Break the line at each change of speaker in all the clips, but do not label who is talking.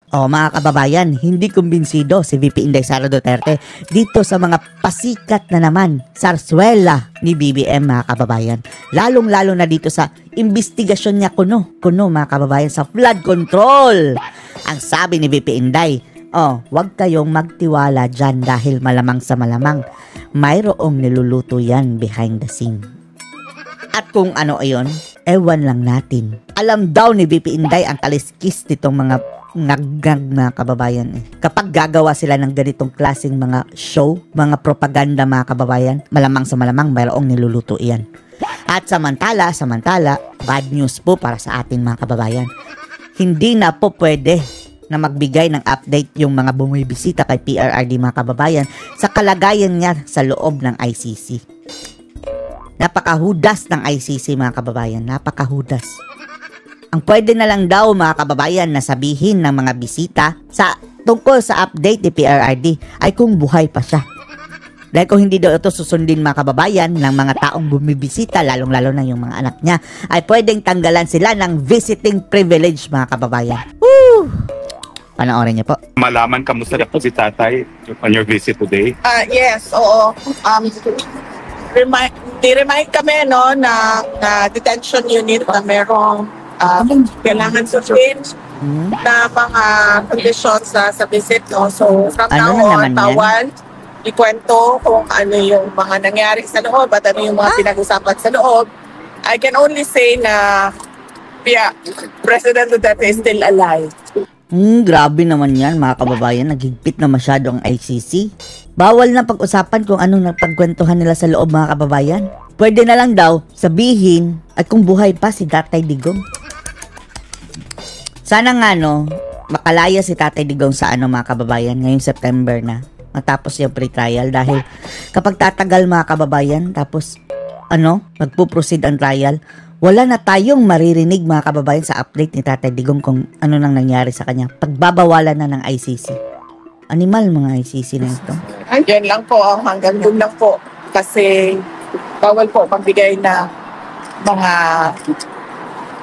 O mga kababayan, hindi kumbinsido si VP Inday Sara Duterte dito sa mga pasikat na naman sarswela ni BBM mga kababayan. Lalong-lalo na dito sa investigasyon niya kuno mga kababayan sa flood control. Ang sabi ni VP Inday, wag kayong magtiwala dyan dahil malamang sa malamang mayroong niluluto yan behind the scene. At kung ano ayon, ewan lang natin. Alam daw ni VP Inday ang kaliskis nitong mga naggang na kababayan. Kapag gagawa sila ng ganitong klaseng mga show, mga propaganda mga kababayan, malamang sa malamang mayroong niluluto iyan. At samantala, bad news po para sa atin mga kababayan. Hindi na po pwede na magbigay ng update yung mga bumibisita kay PRRD mga kababayan sa kalagayan niya sa loob ng ICC. Napakahudas ng ICC mga kababayan, napakahudas. Ang pwede na lang daw mga kababayan na sabihin ng mga bisita tungkol sa update ni PRRD ay kung buhay pa siya. Dahil kung hindi daw ito susundin mga kababayan ng mga taong bumibisita, lalong-lalo na yung mga anak niya, ay pwedeng tanggalan sila ng visiting privilege mga kababayan. Woo! Panoorin niyo po.
Malaman kamusta na po si tatay on your visit today?
Yes, oo. Remind kami na detention unit na merong kailangan sundin na mga conditions sa visit, no? So, from now on, bawal ikwento kung ano yung mga nangyari sa loob at ano yung mga pinag-usapan sa loob. I can only say na, President Duterte is still alive.
Grabe naman yan mga kababayan, nagigpit na masyado ang ICC. Bawal na pag-usapan kung anong napagkwentuhan nila sa loob mga kababayan. Pwede na lang daw sabihin at kung buhay pa si Tatay Digong. Sana nga makalaya si Tatay Digong sa mga kababayan ngayong September na. Matapos yung pre-trial dahil kapag tatagal mga kababayan tapos magpo-proceed ang trial, wala na tayong maririnig mga kababayan sa update ni Tatay Digong kung ano nang nangyari sa kanya. Pagbabawalan na ng ICC. Animal mga ICC na ito.
Yan lang po, hanggang doon lang po. Kasi bawal po magbigay na mga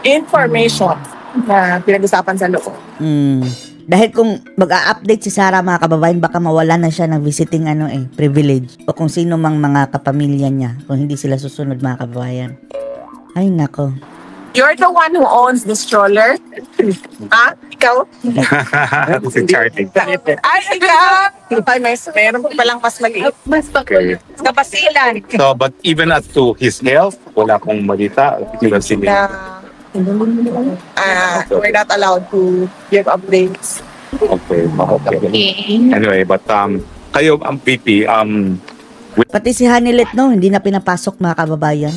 information na pinag-usapan sa loob.
Dahil kung mag-a-update si Sara mga kababayan, baka mawala na siya ng visiting privilege o kung sino mang mga kapamilya niya kung hindi sila susunod mga kababayan. Ay nako.
You're the one who owns the stroller? Ikaw?
Si Charlie.
Ay, meron pa palang mas maliit. Mas bakit? Kapasilan.
So, but even as to his health, wala kong malita.
We're not allowed to give updates.
Okay. Anyway, but kayo ang VP,
pati si Hanilet hindi na pinapasok mga kababayan.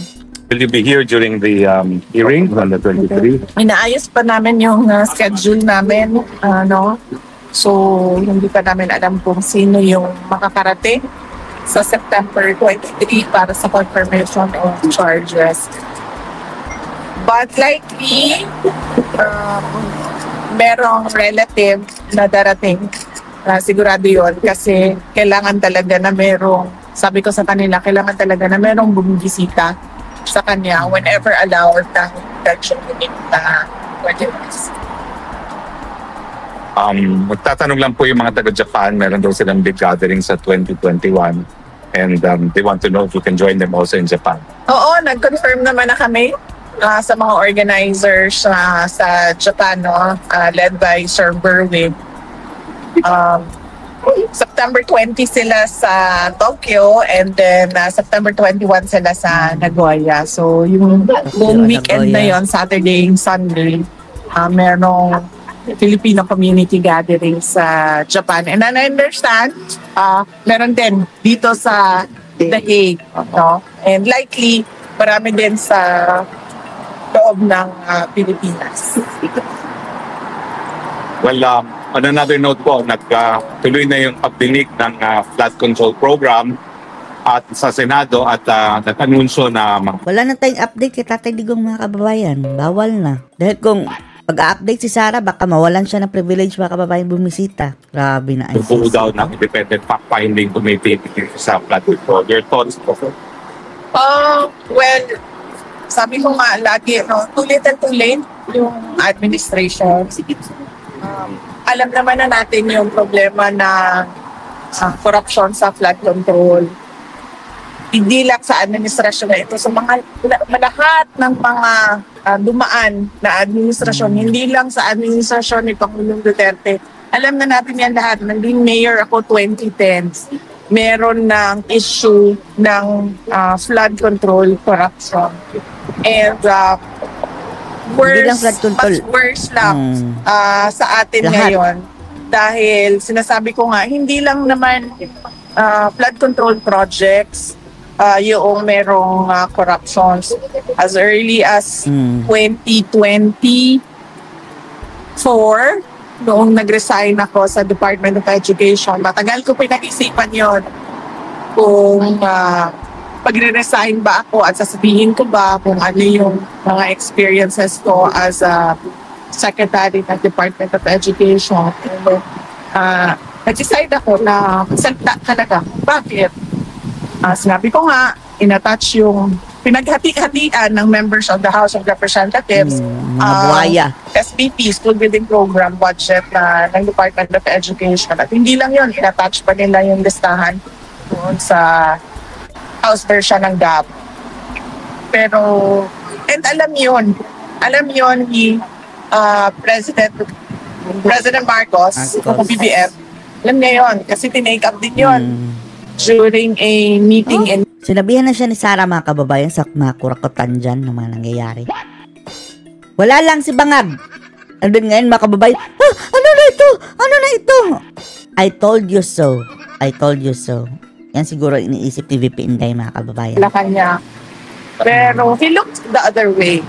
will you be here during the hearing on the 23?
Inaayos pa namin yung schedule namin, So, hindi pa namin alam kung sino yung makakarating sa September 23 para sa confirmation of charges. But likely, merong relative na darating. Sigurado yun kasi kailangan talaga na sabi ko sa kanila, kailangan talaga na merong bumibisita sa kanya whenever allowed ng detention unit na pwede.
Magtatanong lang po yung mga taga-Japan, meron daw silang big gathering sa 2021 and they want to know if you can join them also in Japan.
Oo, nag-confirm naman na kami sa mga organizers sa Japan, led by Sir Berwin. September 20 sila sa Tokyo and then September 21 sila sa Nagoya. So yung buong weekend na yon, Saturday and Sunday, merong Filipino community gathering sa Japan. And I understand, meron din dito sa The Hague. And likely, marami din sa loob ng Pilipinas.
Well, on another note po, nagtuloy na yung pagdinig ng flood control program at sa Senado at nag-anunsyo na...
Wala na tayong update kay Tatay Digong mga kababayan. Bawal na. Dahil kung pag-update si Sara, baka mawalan siya ng privilege mga kababayan bumisita. Grabe na ICC.
Buo daw ng independent fact-finding committee sa flood control. Your thoughts po?
Well, sabi ko nga lagi, too little too late yung administration. alam naman na natin yung problema na corruption sa flood control. Hindi lang sa administrasyon na ito, sa mga lahat ng mga dumaan na administrasyon, hindi lang sa administrasyon ni Pangulong Duterte. Alam na natin yan lahat. Naging mayor ako 2010. Meron ng issue ng flood control corruption. And much worse lang sa atin
lahat
ngayon. Dahil sinasabi ko nga, hindi lang naman flood control projects yung merong corruptions. As early as 2024, noong nag-resign ako sa Department of Education, matagal ko pinag-isipan yon kung pagre-resign ba ako at sasabihin ko ba kung ano yung mga experiences ko as a secretary ng Department of Education. Nag-decide ako na magsalita talaga. Bakit? Sinabi ko nga, in-attach yung pinaghati-hatian ng members of the House of Representatives,
mga buhaya.
SBP, School Building Program budget ng Department of Education. At hindi lang yun, in-attach pa nila yung listahan doon sa House version ng DAP. Pero, and alam yun ni President Marcos, kung BBM, alam niya yun, kasi tinake up din yun during a meeting in...
Sinabihan na siya ni Sara, mga kababayan, sa mga kurakotan dyan ng mga nangyayari. Wala lang si Bangag. Andun ngayon, mga kababayan, ano na ito? Ano na ito? I told you so. I told you so. Yan siguro iniisip ni VP Inday, mga kababayan.
Wala kanya. Pero he looked the other way.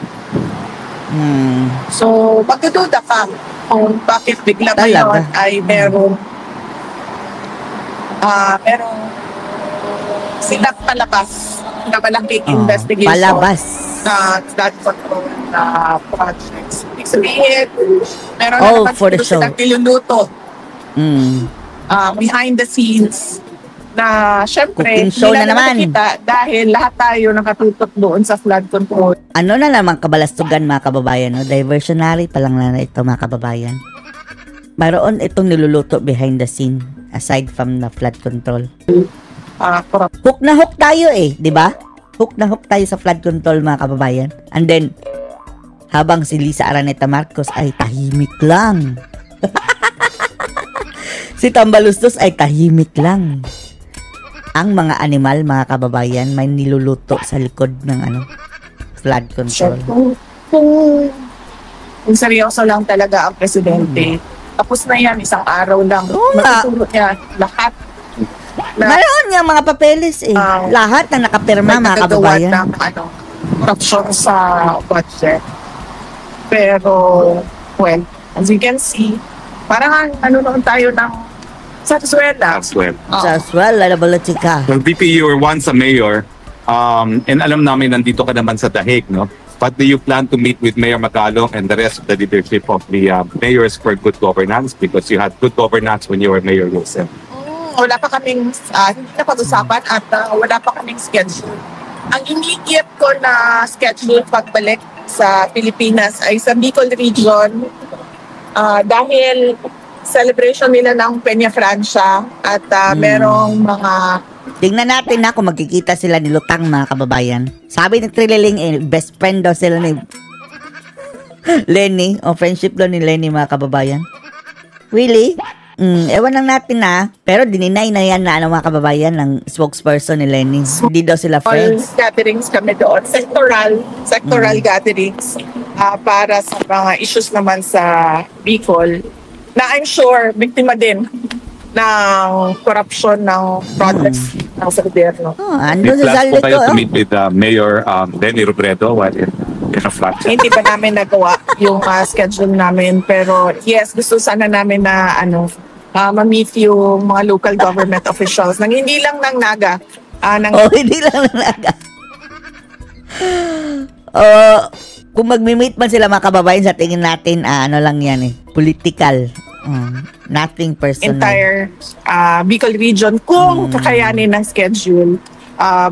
So, magdududa ka kung bakit bigla ngayon ay merong silang palabas na malaking investigation na flood control na projects. Ibig sabihin, meron na naman silang niluluto behind the scenes na syempre
show na naman
nakikita dahil lahat tayo nakatutok doon sa flood control.
Ano na naman kabalastugan, mga kababayan, no? Diversionary pa lang na ito, mga kababayan. Mayroon itong niluluto behind the scene aside from the flood control. Hook na hook tayo di ba? Hook na hook tayo sa flood control, mga kababayan. And then habang si Lisa Araneta Marcos ay tahimik lang. Si Tambalustos ay tahimik lang. Ang mga animal, mga kababayan, may niluluto sa likod ng flood control.
Kung seryoso lang talaga ang presidente, tapos na yan, isang araw lang. Matutulog niya lahat.
Mayroon niyang mga papeles lahat na nakapirma, mga kababayan.
Ng corruption sa budget. Pero, well, as you can see, parang noon tayo ng Sarsuela.
Sarsuela, Balachica.
Well, VP, you were once a mayor, and alam namin nandito ka naman sa Dahig, no? But do you plan to meet with Mayor Magalong and the rest of the leadership of the mayors for good governance? Because you had good governance when you were mayor yourself.
Wala pa kaming hindi na pag-usapan at wala pa kaming schedule. Ang immediate ko na schedule pagbalik sa Pilipinas ay sa Bicol Region dahil celebration nila ng Peña Francia at merong mga...
Tingnan natin na kung magkikita sila ni Lutang, mga kababayan. Sabi ni Trililing, best friend daw sila ni Lenny, o friendship daw ni Lenny, mga kababayan. Really? Ewan lang natin pero dininay na yan na mga kababayan ng spokesperson ni Lenny. Hindi daw sila friends.
Gatherings kami doon, sectoral gatherings para sa mga issues naman sa Bicol na I'm sure biktima din ng corruption ng projects ng sa gobyerno.
May plans po kayo to meet with Mayor Lenny Robredo while in a flat?
Hindi pa namin nagawa yung schedule namin, pero yes, gusto sana namin na ma-meet yung mga local government officials nang hindi lang ng Naga.
Hindi lang ng Naga. Kung mag-meet man sila, mga kababayan, sa tingin natin, lang yan political. Nothing personal.
Entire Bicol region kung kakayanin ng schedule.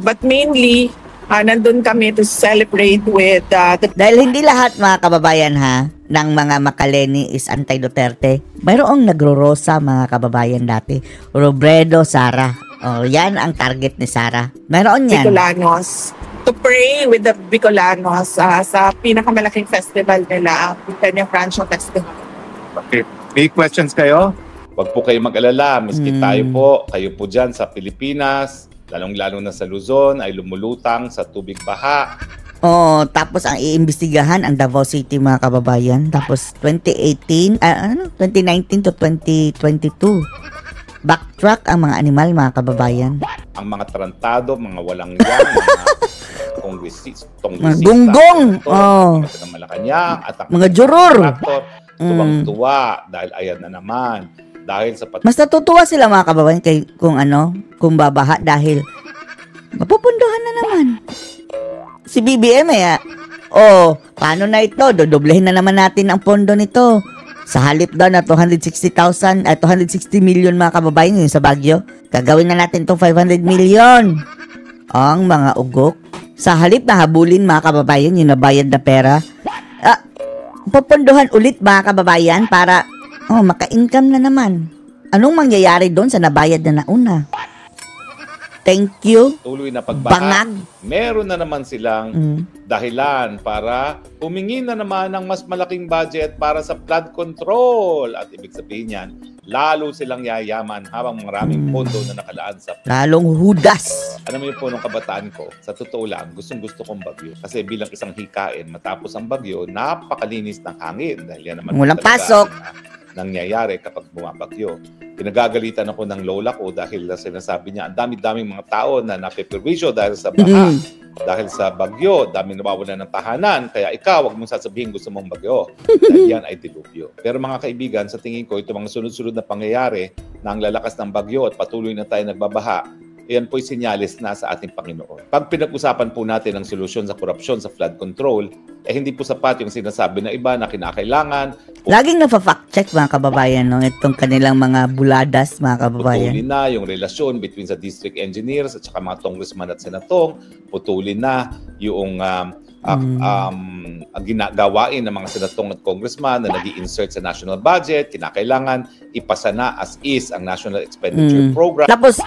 But mainly, nandun kami to celebrate with...
Dahil hindi lahat, mga kababayan, ng mga Makaleni is anti-Duterte. Mayroong nagro-rosa mga kababayan dati. Robredo, Sara. Oh, yan ang target ni Sara. Mayroon yan.
Bicolanos. To pray with the Bicolanos sa pinakamalaking festival nila, ang Peña Franco Festival.
Okay. May questions kayo? Huwag po kayo mag-alala. Miski tayo po, kayo po dyan sa Pilipinas, lalong-lalo na sa Luzon, ay lumulutang sa tubig baha.
Oh, tapos ang iimbestigahan ang Davao City mga kababayan. Tapos 2019 to 2022. Backtrack ang mga animal mga kababayan.
Ang mga tarantado, mga walang yan, mga kongresista,
gunggong,
mga Malacanang, at ang
mga juror.
Tuwang-tuwa dahil ayan na naman. Dahil sa
Mas natutuwa sila mga kababayan kung babaha dahil mapupunduhan na naman. Si BBM paano na ito? Dodoblehin na naman natin ang pondo nito. Sa halip daw na 260 million mga kababayan yun sa Baguio. Gagawin na natin itong 500 million. Ang mga ugok. Sa halip na habulin mga kababayan yung nabayad na pera. Pupunduhan ulit mga kababayan para maka-income na naman. Anong mangyayari doon sa nabayad na nauna? Thank you.
Tuloy na pagbaha. Meron na naman silang dahilan para humingi na naman ng mas malaking budget para sa flood control. At ibig sabihin yan, lalo silang yayaman habang maraming pondo na nakalaan sa
lalong hudas.
Alam mo yung punong kabataan ko, sa totoo lang, gustong-gusto kong bagyo. Kasi bilang isang hikain, matapos ang bagyo, napakalinis ng hangin. Dahil yan naman
walang pasok.
Nangyayari kapag bumabagyo. Pinagagalitan ako ng lola ko dahil sinasabi niya, ang dami-daming mga tao na napeperwisyo dahil sa baha. Dahil sa bagyo, daming nawawalan ng tahanan. Kaya ikaw, wag mong sasabihin gusto mong bagyo. Dahil yan ay dilubyo. Pero mga kaibigan, sa tingin ko, ito mga sunod-sunod na pangyayari na ang lalakas ng bagyo at patuloy na tayo nagbabaha, yan po'y sinyalis na sa ating Panginoon. Pag pinag-usapan po natin ang solusyon sa korupsyon sa flood control, hindi po sapat yung sinasabi ng iba na kinakailangan.
Laging nafa-fact check mga kababayan itong kanilang mga buladas mga kababayan.
Putulin na yung relasyon between sa district engineers at saka mga congressman at senatong. Putulin na yung ginagawain ng mga senatong at congressman na nag-i-insert sa national budget. Kinakailangan ipasa na as is ang National Expenditure Program.
Tapos,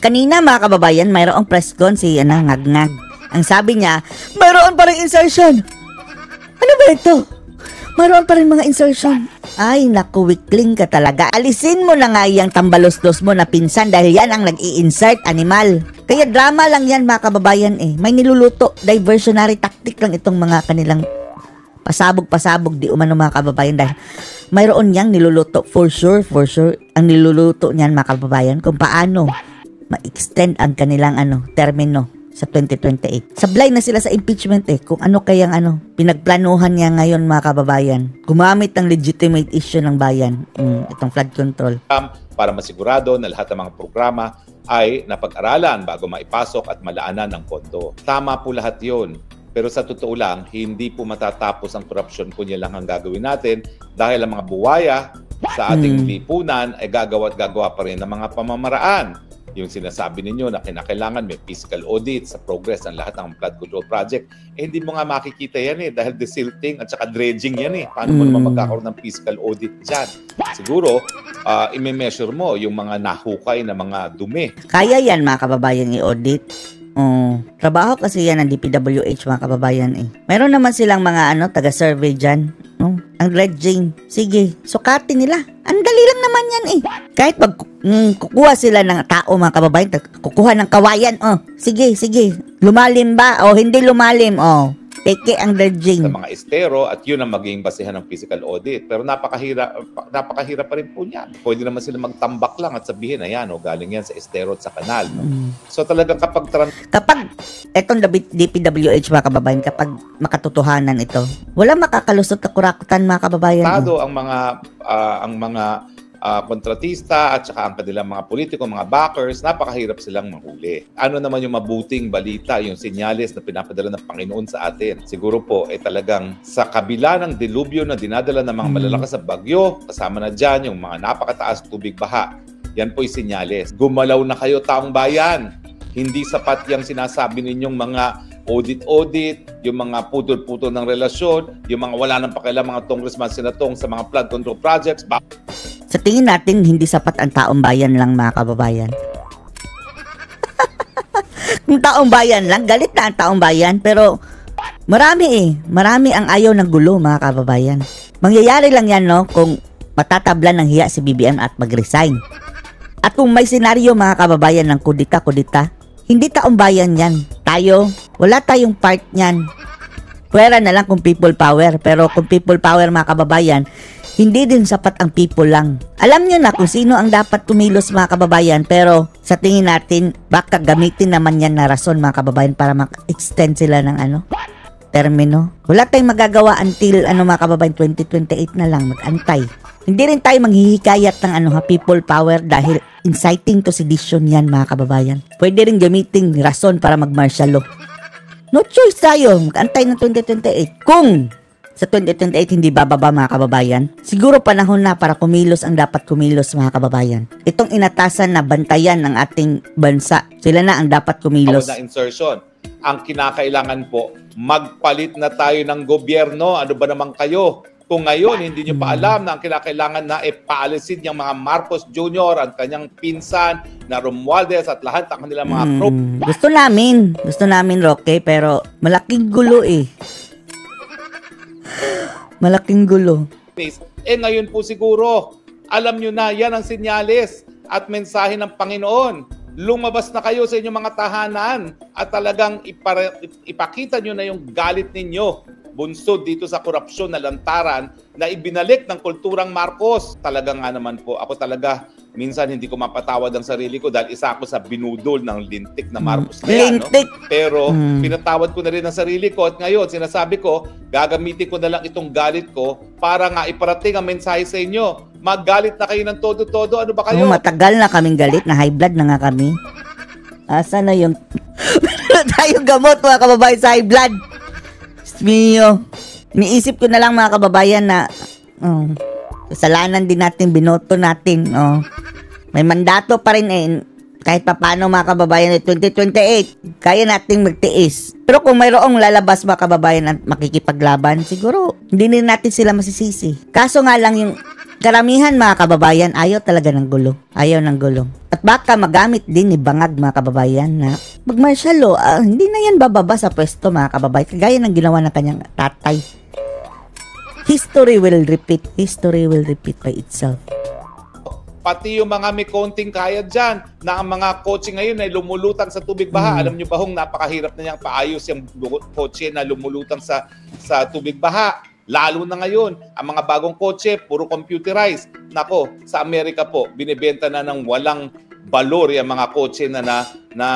kanina mga kababayan, mayroong press con si Ngagngag. Ang sabi niya, mayroon pa rin insertion. Ano ba ito? Mayroon pa rin mga insertion. Ay, naku, wikling ka talaga. Alisin mo na nga yung tambalos-dos mo na pinsan dahil yan ang nag-i-insert, animal. Kaya drama lang yan mga kababayan May niluluto. Diversionary tactic lang itong mga kanilang pasabog-pasabog di umano mga kababayan dahil mayroon niyang niluluto. For sure. Ang niluluto niyan mga kababayan kung paano ma-extend ang kanilang termino sa 2028. Sablay na sila sa impeachment kung ano kayang pinagplanuhan niya ngayon mga kababayan. Gumamit ng legitimate issue ng bayan, itong flood control.
Para masigurado na lahat ng mga programa ay napag-aralan bago maipasok at malaanan ng pondo. Tama po lahat yun. Pero sa totoo lang, hindi po matatapos ang korupsyon kung yan lang ang gagawin natin dahil ang mga buwaya sa ating lipunan ay gagawa pa rin ng mga pamamaraan. Yung sinasabi ninyo na kinakailangan may fiscal audit sa progress ng lahat ng flood control project, hindi mo nga makikita yan dahil desilting at saka dredging yan Paano mo naman magkakaroon ng fiscal audit dyan? Siguro, i-measure mo yung mga nahukay na mga dumi.
Kaya yan mga kababayan i-audit. Trabaho kasi yan ng DPWH mga kababayan Meron naman silang mga taga-survey dyan. Ang dredging. Sige, sukatin nila. Ang dali lang naman yan Kahit pag kukuha sila ng tao mga kababayan, kukuha ng kawayan. Sige. Lumalim ba? Hindi lumalim. Peke ang dredging.
Sa mga estero at yun ang magiging basehan ng physical audit. Pero napakahirap pa rin po niyan. Pwede naman sila magtambak lang at sabihin, ayan, galing yan sa estero at sa kanal. So talagang kapag
etong DPWH mga kababayan, kapag makatotohanan ito, wala makakalusot na kurakutan mga kababayan.
Ang mga kontratista at saka ang kanilang mga politiko, mga backers, napakahirap silang mahuli. Ano naman yung mabuting balita, yung senyales na pinapadala ng Panginoon sa atin? Siguro po talagang sa kabila ng dilubyo na dinadala ng mga malalakas na bagyo, kasama na dyan yung mga napakataas tubig baha. Yan po'y senyales. Gumalaw na kayo taong bayan. Hindi sapat yung sinasabi ninyong mga
audit-audit, yung mga putol-putol ng relasyon, yung mga wala nang pakialam mga congressman, senatong sa mga flood control projects.
Sa tingin natin, hindi sapat ang taong bayan lang, mga kababayan. Kung taong bayan lang, galit na ang taong bayan, pero marami ang ayaw ng gulo, mga kababayan. Mangyayari lang yan, no, kung matatablan ng hiya si BBM at mag-resign. At kung may senaryo, mga kababayan, ng kudita, hindi taong bayan yan. Tayo, wala tayong part niyan. Pwera na lang kung people power, pero kung people power, mga kababayan, hindi din sapat ang people lang. Alam nyo na kung sino ang dapat kumilos, mga kababayan, pero sa tingin natin, baka gamitin naman yan na rason, mga kababayan, para mag-extend sila ng termino. Wala tayong magagawa until mga kababayan, 2028 na lang, mag-antay. Hindi rin tayo manghihikayat ng people power dahil inciting to sedition yan, mga kababayan. Pwede rin gamitin rason para mag-martial law. No choice tayo, mag-antay ng 2028. Kung sa 2028 hindi bababa, mga kababayan, siguro panahon na para kumilos ang dapat kumilos, mga kababayan. Itong inatasan na bantayan ng ating bansa, sila na ang dapat kumilos.
Na insertion. Ang kinakailangan po, magpalit na tayo ng gobyerno. Ano ba naman kayo? Kung ngayon, hindi nyo pa alam na ang kinakailangan na paalisin yung mga Marcos Jr., ang kanyang pinsan, na Romualdez at lahat ng kanilang mga group.
Gusto namin, Roque, pero malaking gulo Malaking gulo.
Ngayon po siguro, alam nyo na, yan ang senyales at mensahe ng Panginoon. Lumabas na kayo sa inyong mga tahanan at talagang ipakita nyo na yung galit ninyo. Bunsod dito sa korupsyon na lantaran na ibinalik ng kulturang Marcos. Talaga nga naman po, ako talaga minsan hindi ko mapatawad ang sarili ko dahil isa ako sa binudol ng lintik na Marcos na yan, no? Pero pinatawad ko na rin ang sarili ko at ngayon sinasabi ko, gagamitin ko na lang itong galit ko para nga iparating ang mensahe sa inyo. Maggalit na kayo ng todo-todo. Ano ba kayo?
Matagal na kaming galit, na high blood na nga kami. Asa na yung tayong gamot, mga kababayan, sa high blood? Mio, iniisip ko na lang, mga kababayan, na kasalanan din natin, binoto natin. May mandato pa rin kahit pa paano, mga kababayan, 2028 kaya nating magtiis. Pero kung mayroong lalabas, mga kababayan, at makikipaglaban, siguro hindi din natin sila masisisi. Kaso nga lang, yung karamihan, mga kababayan, ayaw talaga ng gulo. Ayaw ng gulo. At baka magamit din ni Bangag, mga kababayan, na mag-martial law, hindi na yan bababa sa pwesto, mga kababayan. Kagaya ng ginawa ng kanyang tatay. History will repeat. History will repeat by itself.
Pati yung mga may konting kaya dyan, na ang mga kotse ngayon ay lumulutang sa tubig baha. Alam nyo ba hong napakahirap na niyang paayos yung kotse na lumulutang sa tubig baha. Lalo na ngayon, ang mga bagong kotse, puro computerized. Nako, sa Amerika po, binibenta na ng walang balor yung mga kotse na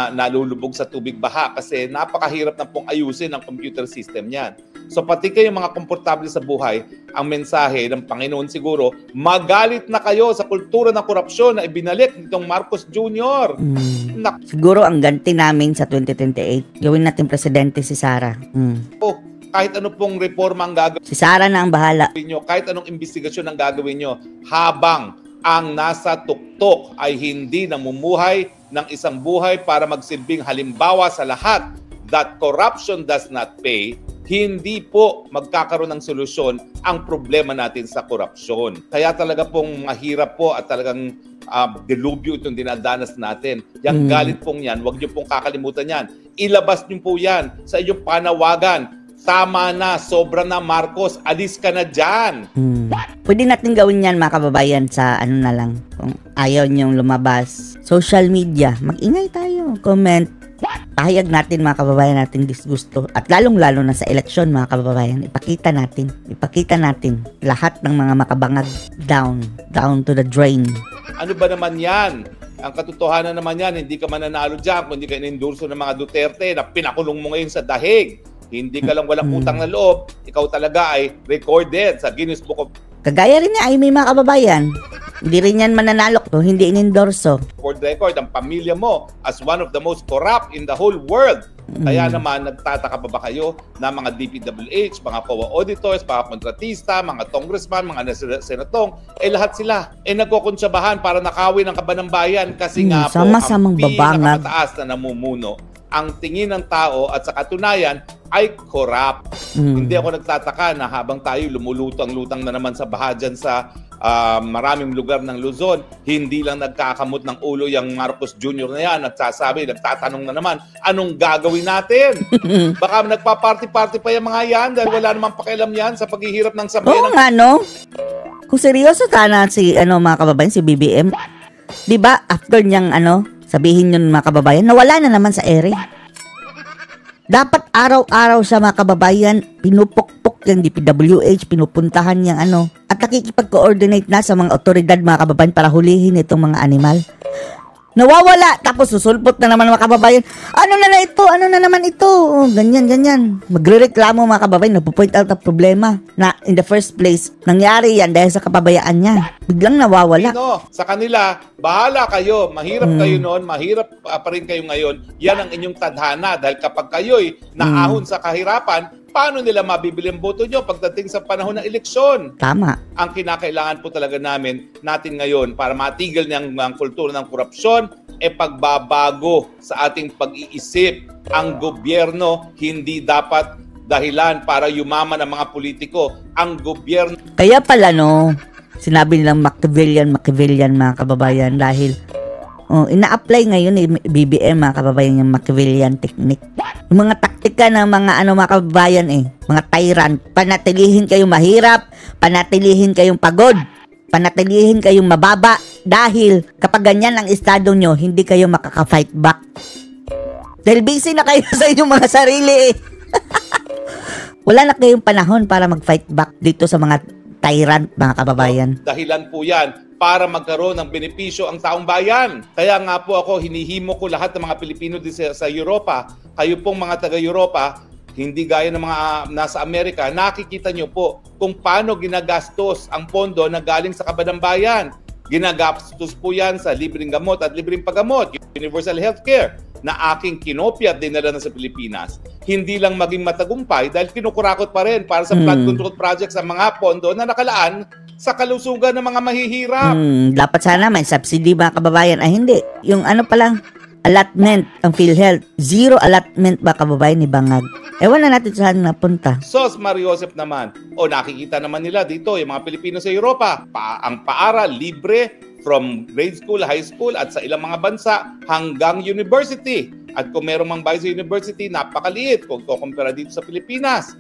nalulubog sa tubig baha kasi napakahirap na pong ayusin ang computer system niyan. So pati kayo mga komportable sa buhay, ang mensahe ng Panginoon siguro, magalit na kayo sa kultura ng korupsyon na ibinalik nitong Marcos Jr.
Siguro ang ganti namin sa 2028, gawin natin presidente si Sara.
Kahit ano pong reforma ang gagawin
si Sara na ang bahala
nyo, kahit anong investigasyon ang gagawin nyo, habang ang nasa tuktok ay hindi namumuhay ng isang buhay para magsilbing halimbawa sa lahat that corruption does not pay, hindi po magkakaroon ng solusyon ang problema natin sa korupsyon. Kaya talaga pong mahirap po at talagang delubyo itong dinadanas natin. Yang galit pong yan, huwag nyo pong kakalimutan yan. Ilabas nyo po yan sa inyong panawagan. Tama na, sobra na Marcos, alis ka na dyan.
Pwede natin gawin yan, mga kababayan, sa na lang. Kung ayaw nyong lumabas, social media, mag-ingay tayo, comment. Pahayag natin, mga kababayan, nating disgusto. At lalong-lalo na sa eleksyon, mga kababayan, ipakita natin lahat ng mga makabangag down to the drain.
Ano ba naman yan? Ang katotohanan naman yan, hindi ka mananalo dyan kung hindi ka in-endorso ng mga Duterte na pinakulong mo ngayon sa dahig. Hindi ka lang walang utang na loob, ikaw talaga ay recorded sa Guinness Book of...
Kagaya rin niya ay may mga kababayan. Hindi rin yan mananalo kung hindi inendorso.
For the record, ang pamilya mo as one of the most corrupt in the whole world. Kaya naman, nagtataka pa ba kayo na mga DPWH, mga COA auditors, mga kontratista, mga congressman, mga senatong, lahat sila nagkukonsyabahan para nakawin ang kaban ng bayan kasi nga po ang pinakamataas na namumuno ang tingin ng tao at sa katunayan ay corrupt. Hindi ako nagtataka na habang tayo lumulutang-lutang na naman sa baha dyan sa maraming lugar ng Luzon, hindi lang nagkakamot ng ulo yung Marcos Jr. na yan, nagtatanong na naman, anong gagawin natin? Baka nagpa-party-party pa yung mga yan dahil wala namang pakialam yan sa paghihirap ng sambayan.
Oo nga, no? Kung seryoso sana si, mga kababayan, si BBM, di ba, after niyang, sabihin yun mga kababayan, nawala na naman sa ere. Dapat araw-araw sa mga kababayan, pinupukpok yung DPWH, pinupuntahan niyang at nakikipag-coordinate na sa mga otoridad mga kababayan para hulihin itong mga animal. Nawawala, tapos susulpot na naman mga kababayan. Ano na ito? Ano na naman ito? Oh, ganyan. Magrereklamo mga kababayan, nagpo-point out ang problema na in the first place, nangyari yan dahil sa kababayaan niya. Biglang nawawala.
Sa kanila, bahala kayo. Mahirap kayo noon, mahirap pa rin kayo ngayon. Yan ang inyong tadhana dahil kapag kayo'y naahon sa kahirapan, paano nila mabibili ang boto nyo pagdating sa panahon ng eleksyon?
Tama.
Ang kinakailangan po talaga natin ngayon para matigil ng kultura ng korupsyon pagbabago sa ating pag-iisip. Ang gobyerno hindi dapat dahilan para yumaman ang mga politiko. Ang gobyerno...
Kaya pala sinabi nilang Machiavellian mga kababayan dahil ina-apply ngayon ni BBM mga kababayan yung Machiavellian technique. Yung mga taktika ng mga mga kababayan mga tyrant, panatilihin kayong mahirap, panatilihin kayong pagod, panatilihin kayong mababa dahil kapag ganyan ang estado nyo, hindi kayo makaka-fight back. Dahil busy na kayo sa inyong mga sarili Wala na kayong panahon para mag-fight back dito sa mga tyrant mga kababayan.
Dahilan po yan para magkaroon ng benepisyo ang taong bayan. Kaya nga po ako, hinihimo ko lahat ng mga Pilipino din sa Europa. Kayo pong mga taga-Europa, hindi gaya ng mga nasa Amerika, nakikita nyo po kung paano ginagastos ang pondo na galing sa kaban ng bayan. Ginagastos po yan sa libreng gamot at libreng paggamot, universal healthcare, na aking kinopya at dinala na sa Pilipinas. Hindi lang maging matagumpay dahil kinukurakot pa rin para sa flood control project sa mga pondo na nakalaan sa kalusugan ng mga mahihirap.
Dapat sana may subsidy mga kababayan. Ay hindi. Yung palang allotment, ang PhilHealth, zero allotment ba kababayan ni Bangag? Ewan na natin saan napunta.
Sos Mariosep naman. Nakikita naman nila dito, yung mga Pilipino sa Europa, ang paaral libre from grade school, high school, at sa ilang mga bansa hanggang university. At kung merong mang bahay sa university, napakaliit kung kukumpara dito sa Pilipinas.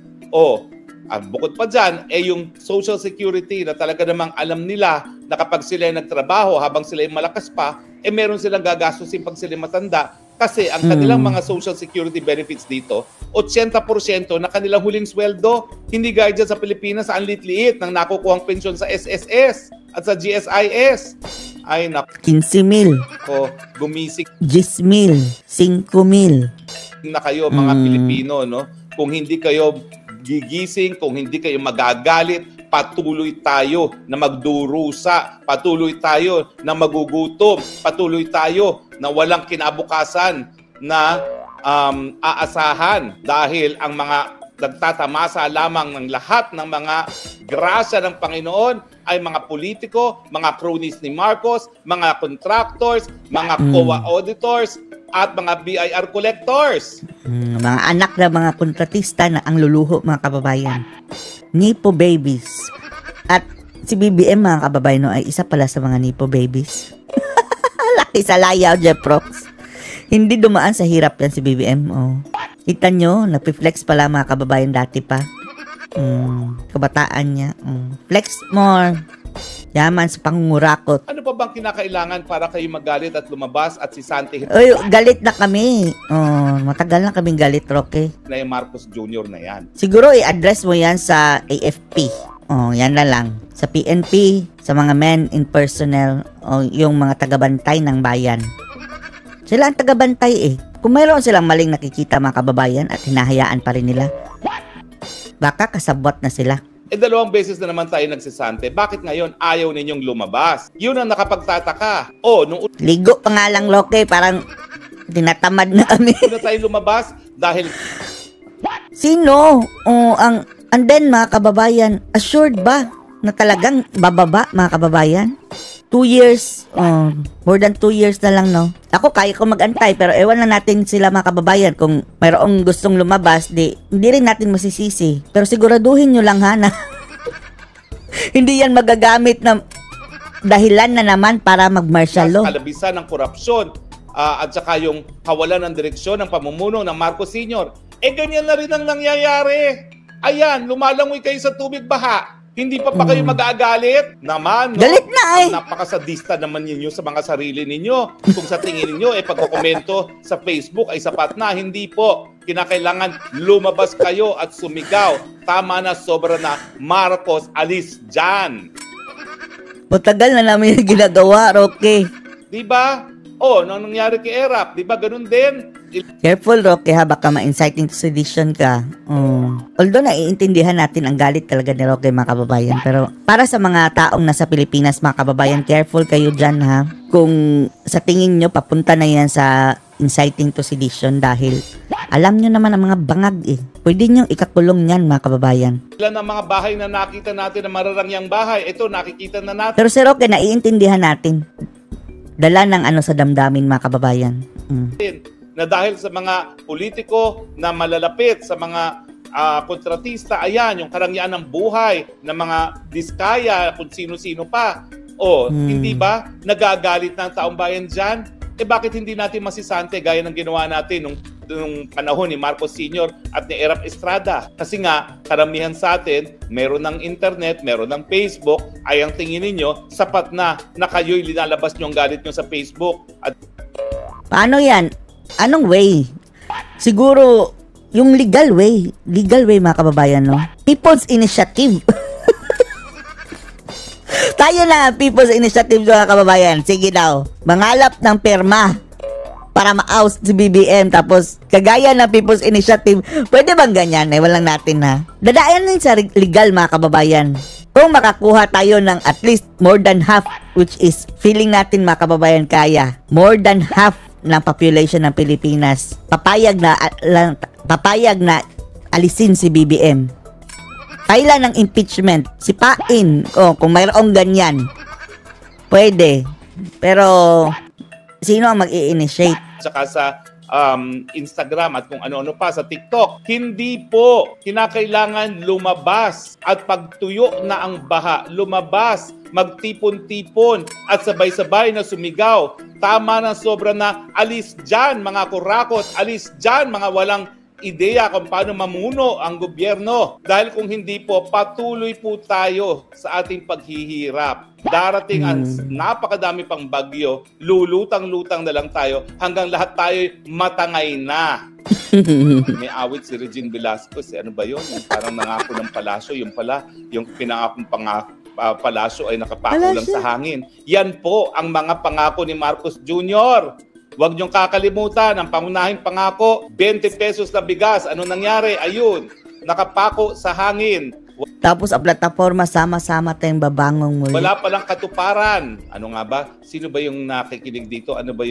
Bukod pa dyan, yung social security na talaga namang alam nila na kapag sila nagtrabaho habang sila malakas pa, meron silang gagastusin pag sila matanda. Kasi ang kanilang mga social security benefits dito, 80% na kanilang huling sweldo. Hindi gaya dyan sa Pilipinas, ang liit-liit ng nakukuhang pensyon sa SSS at sa GSIS. Ay,
15,000.
Gumisik
10,000. 5,000.
na kayo mga Pilipino, no? Kung hindi kayo gigising, kung hindi kayo magagalit, patuloy tayo na magdurusa, patuloy tayo na magugutom, patuloy tayo na walang kinabukasan na aasahan dahil ang mga nagtatamasa lamang ng lahat ng mga grasya ng Panginoon ay mga politiko, mga cronies ni Marcos, mga contractors, mga COA auditors, at mga BIR collectors.
Mga anak na mga kontratista na ang luluho mga kababayan. Nipo babies. At si BBM mga kababayan ay isa pala sa mga Nipo babies. Laki sa layaw, Jeprox. Hindi dumaan sa hirap yan si BBM. Kita nyo, nagpi-flex pala mga kababayan dati pa. Kabataan niya. Flex more. Yaman sa pangungurakot.
Ano pa bang kinakailangan para kayo magalit at lumabas at si Santi
Oy, galit na kami. Matagal na kaming galit, Roque.
na yung Marcos Jr. na yan?
Siguro i-address mo yan sa AFP. Yan na lang. Sa PNP, sa mga men in personnel, yung mga tagabantay ng bayan. Sila ang tagabantay Kung mayroon silang maling nakikita mga kababayan at hinahayaan pa rin nila, baka kasabwat na sila.
2 beses na naman tayo nagsisante. Bakit ngayon ayaw ninyong lumabas? Yun ang nakapagtataka.
Ligo pa nga lang, Loke. Parang tinatamad na kami.
Una tayo lumabas dahil...
Sino? And then, mga kababayan, assured ba na talagang bababa, mga kababayan? 2 years, more than 2 years na lang, no? Ako, kaya ko mag-antay, pero ewan na natin sila mga kababayan. Kung mayroong gustong lumabas, hindi rin natin masisisi. Pero siguraduhin nyo lang, ha, na hindi yan magagamit na dahilan na naman para mag-martial law.
Kalabisan ng korupsyon at saka yung kawalan ng direksyon ng pamumuno ng Marcos Sr. Ganyan na rin ang nangyayari. Ayan, lumalangoy kayo sa tubig baha. Hindi pa kayo mag-aagalit? Naman, no?
Galit na eh.
Napakasadista naman ninyo sa mga sarili ninyo. Kung sa tingin ninyo, pagkokomento sa Facebook ay sapat na. Hindi po. Kinakailangan lumabas kayo at sumigaw. Tama na, sobra na. Marcos, alis dyan.
Matagal na namin yung ginagawa, Roque.
Diba? Nang nangyari kay Erap, diba ganun din?
Careful, Roque, ha? Baka ma-inciting to sedition ka. Although naiintindihan natin ang galit talaga ni Roque, mga kababayan. Pero para sa mga taong nasa Pilipinas, mga kababayan, careful kayo dyan, ha? Kung sa tingin nyo, papunta na yan sa inciting to sedition dahil alam nyo naman ang mga bangag, eh. Pwede nyo ikakulong yan, mga kababayan.
Ilan ang mga bahay na nakita natin na mararangyang bahay? Ito, nakikita na natin.
Pero si Roque, naiintindihan natin. Dala ng sa damdamin, mga kababayan.
Na dahil sa mga politiko na malalapit sa mga kontratista, ayan, yung karangyaan ng buhay ng mga diskaya, kung sino-sino pa. Hindi ba nagagalit ng taong bayan dyan? Bakit hindi natin masisante gaya ng ginawa natin nung panahon ni Marcos Sr. at ni Erap Estrada? Kasi nga, karamihan sa atin, meron ng internet, meron ng Facebook, ay ang tingin ninyo, sapat na kayo'y linalabas nyo ang galit nyo sa Facebook.
Paano yan? Anong way? Siguro, yung legal way. Legal way, mga kababayan, no? People's Initiative. Tayo na, People's Initiative, mga kababayan. Sige daw. Mangalap ng perma para ma-oust si BBM. Tapos, kagaya ng People's Initiative, pwede bang ganyan? Walang natin, ha? Dadayan din sa legal, mga kababayan. Kung makakuha tayo ng at least more than half, which is feeling natin, mga kababayan, kaya. More than half ng population ng Pilipinas. Papayag na alisin si BBM. Kailan ng impeachment? Sipain. Kung mayroong ganyan. Pwede. Pero, sino ang mag-i-initiate?
Saka sa Instagram at kung ano-ano pa sa TikTok. Hindi po. Kinakailangan lumabas at pagtuyo na ang baha. Lumabas, magtipon-tipon at sabay-sabay na sumigaw. Tama na, sobra na. Alis dyan, mga kurakot. Alis dyan, mga walang ideya kung paano mamuno ang gobyerno. Dahil kung hindi po, patuloy po tayo sa ating paghihirap. Darating ang napakadami pang bagyo, lulutang-lutang na lang tayo hanggang lahat tayo matangay na. May awit si Regine Velasquez. Ano ba yun? Parang nangako ng palasyo. Yung pala, yung pinangakong palasyo ay nakapako lang sa hangin. Yan po ang mga pangako ni Marcos Jr. Huwag niyong kakalimutan, ang pangunahing pangako, 20 pesos na bigas. Ano nangyari? Ayun, nakapako sa hangin.
Tapos ang plataforma, sama-sama tayong babangong muli.
Wala palang katuparan. Ano nga ba? Sino ba yung nakikinig dito? Ano ba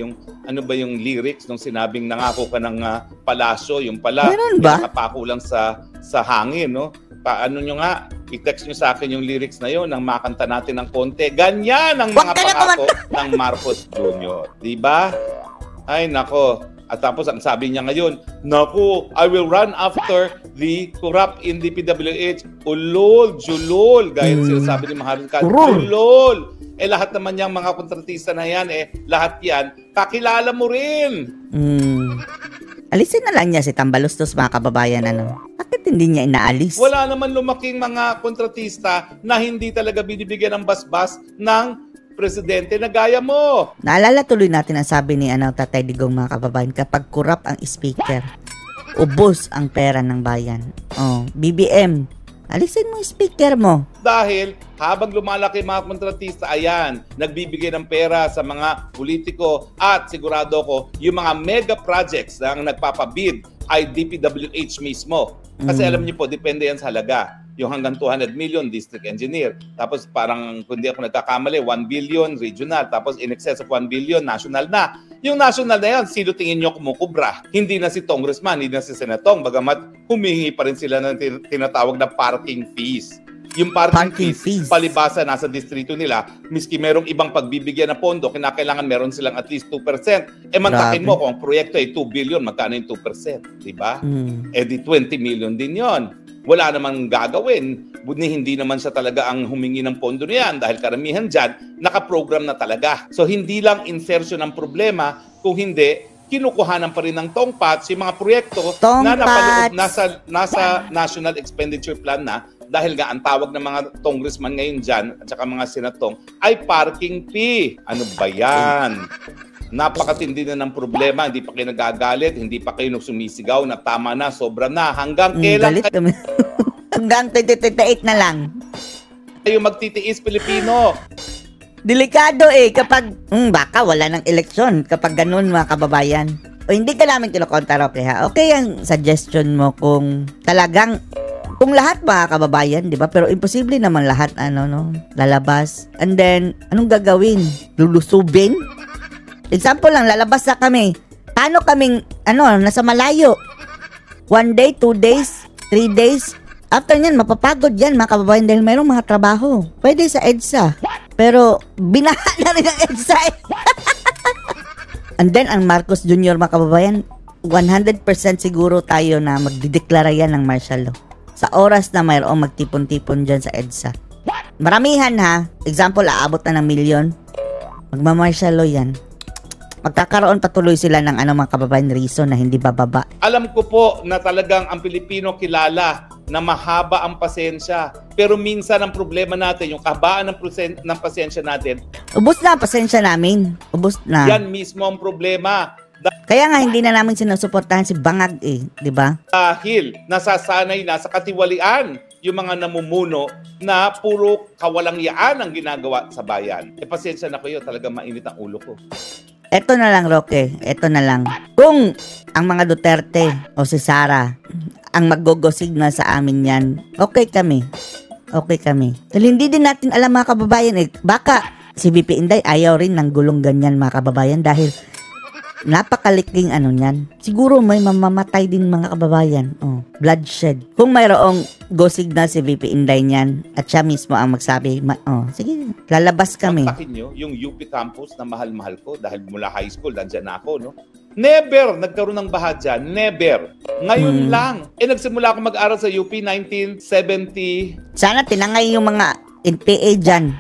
yung lyrics nung sinabing nangako ka ng palasyo? Yung pala, nakapako lang sa hangin, no? Paano nyo nga, i-text nyo sa akin yung lyrics na yun nang makanta natin ng konti. Ganyan ang mga pangako ng Marcos Jr. Diba? Ay, nako. At tapos ang sabi niya ngayon, naku, I will run after the corrupt in the PWH. Ulol, julol. Gaya sinasabi ni Maharlika. Julol. Lahat naman niyang mga kontratista na yan, lahat yan, kakilala mo rin.
Alisin na lang niya si Tambalustos, mga kababayan, ano? Bakit hindi niya inaalis?
Wala naman lumaking mga kontratista na hindi talaga binibigyan ng basbas ng presidente na gaya mo.
Naalala tuloy natin ang sabi ni Tatay Digong, mga kababayan, kapag corrupt ang speaker, ubos ang pera ng bayan. BBM, alisin mo yung speaker mo.
Dahil habang lumalaki mga kontratista, ayan, nagbibigay ng pera sa mga politiko at sigurado ko, yung mga mega projects na nagpapabid ay DPWH mismo. Kasi alam niyo po, depende yan sa halaga. Yung hanggang 200 million, district engineer. Tapos parang, kung di ako nagkakamali, 1 billion regional. Tapos in excess of 1 billion, national na. Yung national na yan, sino tingin nyo kumukubra? Hindi na si congressman, hindi na si senatong. Bagamat humihingi pa rin sila ng tinatawag na parking fees. yung parking
Parking
fees,
fees.
palibasa nasa distrito nila, miski merong ibang pagbibigyan na pondo, kinakailangan meron silang at least 2%. Mantakin
Grabe.
mo kung ang proyekto ay 2 billion, magkano yung 2%? Diba? Di 20 million din yon. Wala namang gagawin. Hindi naman siya talaga ang humingi ng pondo niyan dahil karamihan dyan, nakaprogram na talaga. So hindi lang insertion ang problema, kung hindi, kinukuhanan pa rin ng tongpats yung mga proyekto na napaloob nasa National Expenditure Plan na dahil nga ang tawag ng mga congressman ngayon dyan at saka mga senatong ay parking fee. Ano ba yan? Napakatindi na ng problema, hindi pa kayo nagagalit, hindi pa kayo sumisigaw na tama na, sobra na. Hanggang kailan
Galit kami. Hanggang 2028 na lang.
kayo magtitiis, Pilipino?
Delikado kapag baka wala ng eleksyon kapag ganun mga kababayan. O hindi ka namin kinukontra, Roque, ha? Okay ang suggestion mo kung talagang kung lahat mga kababayan, di ba? Pero imposible naman lahat lalabas. And then anong gagawin? Lulusubin? Example lang, lalabas na kami. Paano kaming nasa malayo? 1 day, 2 days, 3 days. After nyan, mapapagod yan mga kababayan dahil mayroong mga trabaho. Pwede sa EDSA. Pero, binaha na rin ang EDSA And then, ang Marcos Jr. mga kababayan, 100% siguro tayo na magdideklara yan ng martial law. Sa oras na mayroong magtipon-tipon dyan sa EDSA. Maramihan ha. Example, aabot na ng milyon. Magma-martial law yan. Magkakaroon patuloy sila ng mga kababayan reason na hindi bababa.
Alam ko po na talagang ang Pilipino kilala na mahaba ang pasensya. Pero minsan ang problema natin, yung kahabaan ng pasensya natin,
Ubus na ang pasensya namin. Ubus na.
yan mismo ang problema.
Kaya nga hindi na namin sinusuportahan si Bangag di ba?
Dahil nasasanay na sa katiwalian yung mga namumuno na puro kawalangyaan ang ginagawa sa bayan. Pasensya na kayo, talagang mainit ang ulo ko.
Eto na lang, Roque. Eto na lang. Kung ang mga Duterte o si Sara ang mag-go-signal sa amin yan, okay kami. Okay kami. Dahil hindi din natin alam mga kababayan baka si VP Inday ayaw rin ng gulong ganyan mga kababayan dahil napakaliking niyan. Siguro may mamamatay din mga kababayan. Bloodshed. Kung mayroong go signal si VP Inday niyan at siya mismo ang magsabi, sige, lalabas kami.
Kontakin nyo yung UP campus na mahal-mahal ko dahil mula high school, nandyan na ako, no? Never nagkaroon ng baha dyan. Never. Ngayon lang. Nagsimula ako mag-aral sa UP 1970.
Sana tinangay yung mga NPA dyan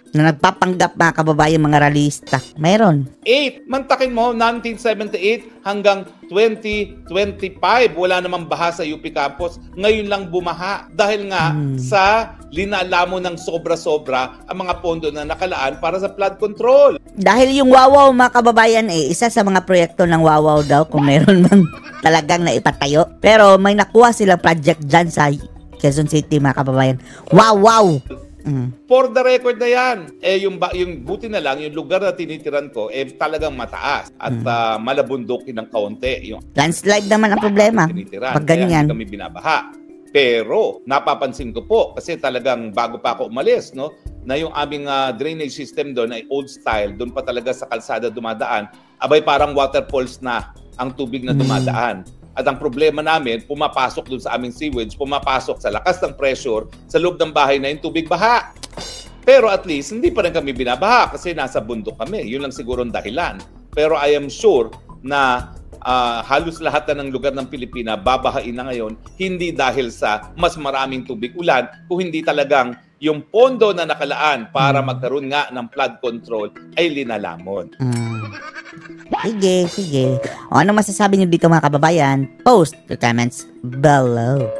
na nagpapanggap mga kababayan, mga ralista. Mayroon.
8. Mantakin mo, 1978 hanggang 2025. Wala namang baha sa UP campus. Ngayon lang bumaha. Dahil nga sa linalamo ng sobra-sobra ang mga pondo na nakalaan para sa flood control.
Dahil yung Wawaw mga kababayan isa sa mga proyekto ng Wawaw daw kung meron mang talagang naipatayo. Pero may nakuha silang project dyan sa Quezon City mga kababayan. Wawaw!
For the record na yan, yung buti na lang, yung lugar na tinitiran ko, talagang mataas at malabundukin ng kaunti. Yung
Landslide naman ang problema.
tinitiran.
Pag
Kaya
ganyan.
hindi kami binabaha. Pero, napapansin ko po, kasi talagang bago pa ako umalis, no, na yung aming drainage system doon ay old style, doon pa talaga sa kalsada dumadaan, abay parang waterfalls na ang tubig na dumadaan. At ang problema namin, pumapasok dun sa aming sewage, pumapasok sa lakas ng pressure sa loob ng bahay na yung tubig baha. Pero at least, hindi pa rin kami binabaha kasi nasa bundok kami. Yun lang siguro ang dahilan. Pero I am sure na halos lahat na ng lugar ng Pilipina babahain na ngayon, hindi dahil sa mas maraming tubig ulan, kung hindi talagang yung pondo na nakalaan para magkaroon nga ng flood control ay linalamon.
Sige. O ano masasabi niyo dito mga kababayan? Post your comments below.